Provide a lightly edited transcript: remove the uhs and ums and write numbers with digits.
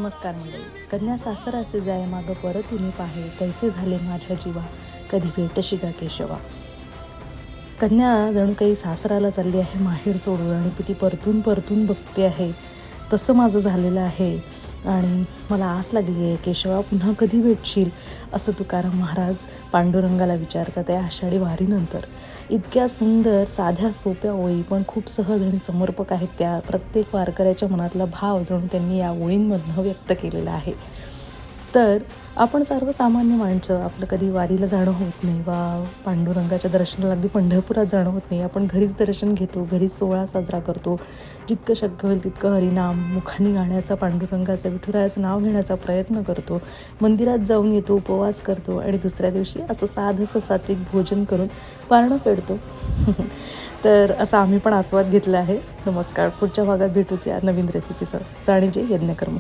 नमस्कार मंडळी. कन्या सासर असे जाय मागं परतुनी पाहे, कैसे झाले माझ्या जीवा, कधी भेटशी का केशवा. कन्या जणू काही सासराला चालली आहे माहेर सोडून आणि ती परतून परतून बघते आहे. तसं माझं झालेलं आहे आणि मला आस लागली आहे, केशवा पुन्हा कधी भेटशील, असं तुकाराम महाराज पांडुरंगाला विचारतात या आषाढी वारीनंतर. इतक्या सुंदर साध्या सोप्या ओळी पण खूप सहज आणि समर्पक आहेत. त्या प्रत्येक वारकऱ्याच्या मनातला भाव जणू त्यांनी या ओळींमधनं व्यक्त केलेला आहे. तर आपण सर्वसामान्य माणसं, आपलं कधी वारीला जाणं होत नाही वा पांडुरंगाच्या दर्शनाला अगदी पंढरपुरात जाणं होत नाही. आपण घरीच दर्शन घेतो, घरीच सोहळा साजरा करतो. जितकं शक्य होईल तितकं हरिनाम मुखानी गाण्याचा, पांडुरंगाचं विठुरायाचं नाव घेण्याचा प्रयत्न करतो. मंदिरात जाऊन येतो, उपवास करतो आणि दुसऱ्या दिवशी असं साधंसं सात्विक भोजन करून पारणं फेडतो. तर असा आम्ही पण आस्वाद घेतला आहे. नमस्कार. पुढच्या भागात भेटूच या नवीन रेसिपीसह. जाणीजे यज्ञकर्म.